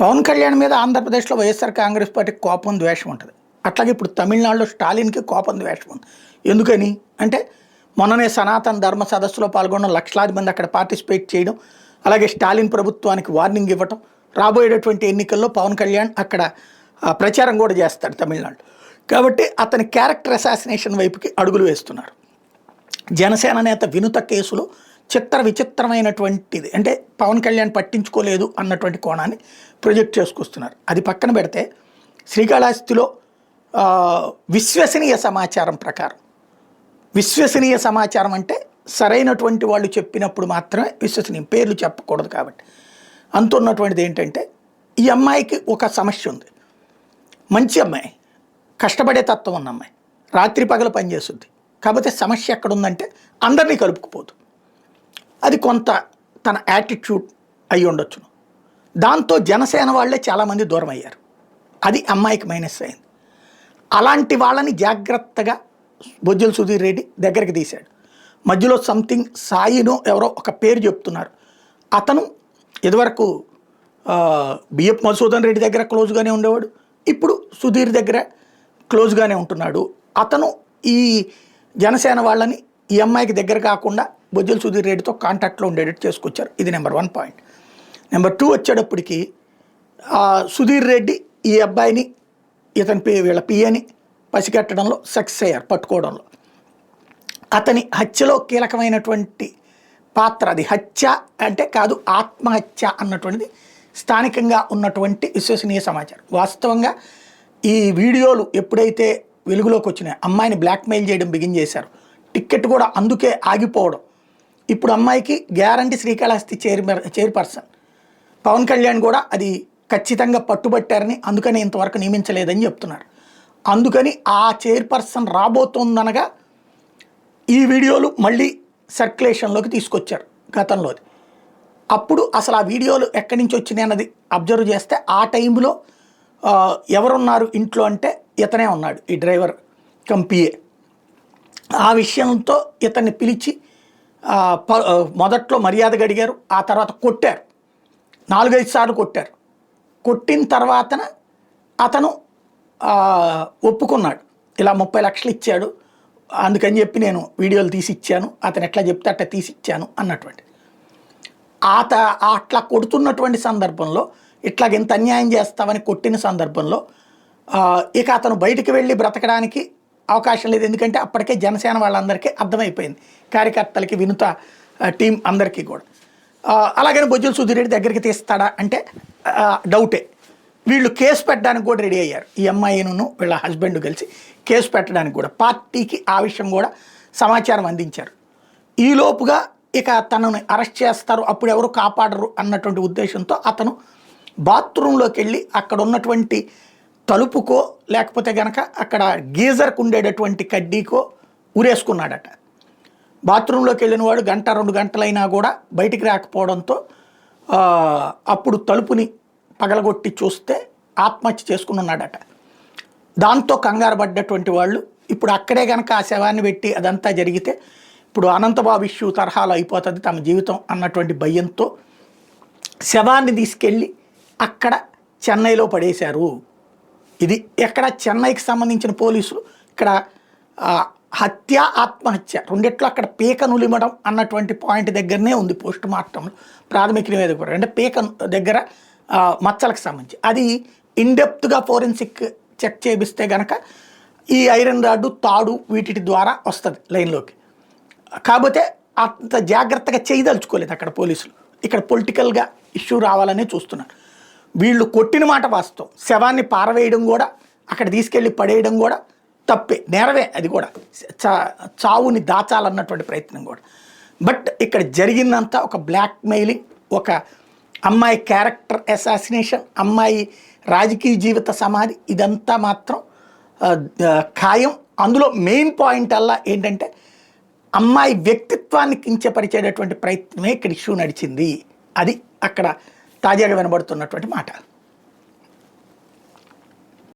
పవన్ కళ్యాణ్ మీద ఆంధ్రప్రదేశ్లో వైఎస్ఆర్ కాంగ్రెస్ పార్టీకి కోపం ద్వేషం ఉంటుంది. అట్లాగే ఇప్పుడు తమిళనాడులో స్టాలిన్కి కోపం ద్వేషం ఉంది. ఎందుకని అంటే మొన్ననే సనాతన ధర్మ సదస్సులో పాల్గొన్న లక్షలాది మంది అక్కడ పార్టిసిపేట్ చేయడం, అలాగే స్టాలిన్ ప్రభుత్వానికి వార్నింగ్ ఇవ్వటం, రాబోయేటటువంటి ఎన్నికల్లో పవన్ కళ్యాణ్ అక్కడ ప్రచారం కూడా చేస్తాడు తమిళనాడు. కాబట్టి అతని క్యారెక్టర్ అసాసినేషన్ వైపుకి అడుగులు వేస్తున్నారు. జనసేన నేత వినుత కేసులో విచిత్రమైనటువంటిది అంటే పవన్ కళ్యాణ్ పట్టించుకోలేదు అన్నటువంటి కోణాన్ని ప్రొజెక్ట్ చేసుకొస్తున్నారు. అది పక్కన పెడితే శ్రీకాళహస్తిలో విశ్వసనీయ సమాచారం ప్రకారం, విశ్వసనీయ సమాచారం అంటే సరైనటువంటి వాళ్ళు చెప్పినప్పుడు మాత్రమే విశ్వసనీయం, పేర్లు చెప్పకూడదు కాబట్టి అంతున్నటువంటిది ఏంటంటే ఈ అమ్మాయికి ఒక సమస్య ఉంది. మంచి అమ్మాయి, కష్టపడే తత్వం ఉన్న అమ్మాయి, రాత్రి పగలు పనిచేస్తుంది. కాకపోతే సమస్య ఎక్కడుందంటే అందరినీ కలుపుకుపోదు. అది కొంత తన యాటిట్యూడ్ అయి ఉండొచ్చును. దాంతో జనసేన వాళ్ళే చాలామంది దూరం అయ్యారు. అది అమ్మాయికి మైనస్ అయింది. అలాంటి వాళ్ళని జాగ్రత్తగా బొజ్జల సుధీర్ రెడ్డి దగ్గరికి తీశాడు. మధ్యలో సంథింగ్ సాయినో ఎవరో ఒక పేరు చెప్తున్నారు. అతను ఇదివరకు బిఎఫ్ మధుసూదన్ రెడ్డి దగ్గర క్లోజ్గానే ఉండేవాడు, ఇప్పుడు సుధీర్ దగ్గర క్లోజ్గానే ఉంటున్నాడు. అతను ఈ జనసేన వాళ్ళని ఈ అమ్మాయికి దగ్గర కాకుండా బొజ్జల సుధీర్ రెడ్డితో కాంటాక్ట్లో ఉండేటట్టు చేసుకొచ్చారు. ఇది నెంబర్ 1 పాయింట్. నెంబర్ 2 వచ్చేటప్పటికి సుధీర్ రెడ్డి ఈ అబ్బాయిని వీళ్ళ పిఏని పసిగట్టడంలో సక్సెస్ అయ్యారు, పట్టుకోవడంలో. అతని హత్యలో కీలకమైనటువంటి పాత్ర, అది హత్య అంటే కాదు ఆత్మహత్య అన్నటువంటిది స్థానికంగా ఉన్నటువంటి విశ్వసనీయ సమాచారం. వాస్తవంగా ఈ వీడియోలు ఎప్పుడైతే వెలుగులోకి వచ్చినాయో అమ్మాయిని బ్లాక్మెయిల్ చేయడం బిగిన్ చేశారు. టికెట్ కూడా అందుకే ఆగిపోవడం. ఇప్పుడు అమ్మాయికి గ్యారంటీ శ్రీకాళహస్తి చైర్పర్సన్. పవన్ కళ్యాణ్ కూడా అది ఖచ్చితంగా పట్టుబట్టారని, అందుకని ఇంతవరకు నియమించలేదని చెప్తున్నారు. అందుకని ఆ చైర్పర్సన్ రాబోతోందనగా ఈ వీడియోలు మళ్ళీ సర్క్యులేషన్లోకి తీసుకొచ్చారు గతంలోది. అప్పుడు అసలు ఆ వీడియోలు ఎక్కడి నుంచి వచ్చినాయి అన్నది అబ్జర్వ్ చేస్తే ఆ టైంలో ఎవరున్నారు ఇంట్లో అంటే ఇతనే ఉన్నాడు, ఈ డ్రైవర్ కంపిఏ. ఆ విషయంతో ఇతన్ని పిలిచి మొదట్లో మర్యాదగా అడిగారు, ఆ తర్వాత కొట్టారు, 4-5 సార్లు కొట్టారు. కొట్టిన తర్వాతన అతను ఒప్పుకున్నాడు, ఇలా 30 లక్షలు ఇచ్చాడు, అందుకని చెప్పి నేను వీడియోలు తీసి ఇచ్చాను, అతను ఎట్లా చెప్తే అట్లా తీసి ఇచ్చాను అన్నటువంటి. అట్లా కొడుతున్నటువంటి సందర్భంలో ఇట్లాగ ఎంత అన్యాయం చేస్తామని కొట్టిన సందర్భంలో ఇక అతను బయటికి వెళ్ళి బ్రతకడానికి అవకాశం లేదు. ఎందుకంటే అప్పటికే జనసేన వాళ్ళందరికీ అర్థమైపోయింది, కార్యకర్తలకి, వినుత టీం అందరికీ కూడా. అలాగని బొజ్జల సుధీర్ రెడ్డి దగ్గరికి తీస్తాడా అంటే డౌటే. వీళ్ళు కేసు పెట్టడానికి కూడా రెడీ అయ్యారు. ఈ అమ్మాయిను వీళ్ళ హస్బెండ్ కలిసి కేసు పెట్టడానికి కూడా పార్టీకి ఆ విషయం కూడా సమాచారం అందించారు. ఈలోపుగా ఇక తనని అరెస్ట్ చేస్తారు, అప్పుడు ఎవరు కాపాడరు అన్నటువంటి ఉద్దేశంతో అతను బాత్రూంలోకి వెళ్ళి అక్కడ ఉన్నటువంటి తలుపుకో లేకపోతే కనుక అక్కడ గీజర్కు ఉండేటటువంటి కడ్డీకో ఉరేసుకున్నాడట. బాత్రూంలోకి వెళ్ళిన వాడు 1-2 గంటలైనా కూడా బయటికి రాకపోవడంతో అప్పుడు తలుపుని పగలగొట్టి చూస్తే ఆత్మహత్య చేసుకుని ఉన్నాడట. దాంతో కంగారు పడ్డటువంటి వాళ్ళు ఇప్పుడు అక్కడే కనుక ఆ శవాన్ని పెట్టి అదంతా జరిగితే ఇప్పుడు అనంతబాబు ఇష్యూ తరహాలో అయిపోతుంది తమ జీవితం అన్నటువంటి భయంతో శవాన్ని తీసుకెళ్ళి అక్కడ చెన్నైలో పడేశారు. ఇది ఎక్కడ చెన్నైకి సంబంధించిన పోలీసులు ఇక్కడ హత్య ఆత్మహత్య రెండిట్లో అక్కడ పీక నులిమడం అన్నటువంటి పాయింట్ దగ్గరనే ఉంది. పోస్ట్ మార్టంలో ప్రాథమిక నివేదిక అంటే పీక దగ్గర మచ్చలకు సంబంధించి అది ఇన్డెప్త్గా ఫోరెన్సిక్ చెక్ చేపిస్తే కనుక ఈ ఐరన్ రాడ్డు, తాడు వీటి ద్వారా వస్తుంది లైన్లోకి. కాకపోతే అంత జాగ్రత్తగా చేయదలుచుకోలేదు అక్కడ పోలీసులు. ఇక్కడ పొలిటికల్గా ఇష్యూ రావాలనే చూస్తున్నారు. వీళ్ళు కొట్టిన మాట వాస్తవం, శవాన్ని పారవేయడం కూడా అక్కడ తీసుకెళ్ళి పడేయడం కూడా తప్పే, నేరవే. అది కూడా చావుని దాచాలన్నటువంటి ప్రయత్నం కూడా. బట్ ఇక్కడ జరిగిందంతా ఒక బ్లాక్మెయిలింగ్, ఒక అమ్మాయి క్యారెక్టర్ అసాసినేషన్, అమ్మాయి రాజకీయ జీవిత సమాధి, ఇదంతా మాత్రం ఖాయం. అందులో మెయిన్ పాయింట్ అలా ఏంటంటే అమ్మాయి వ్యక్తిత్వాన్ని కించపరిచేటటువంటి ప్రయత్నమే ఇక్కడ ఇష్యూ నడిచింది. అది అక్కడ తాజాగా వినబడుతున్నటువంటి మాట.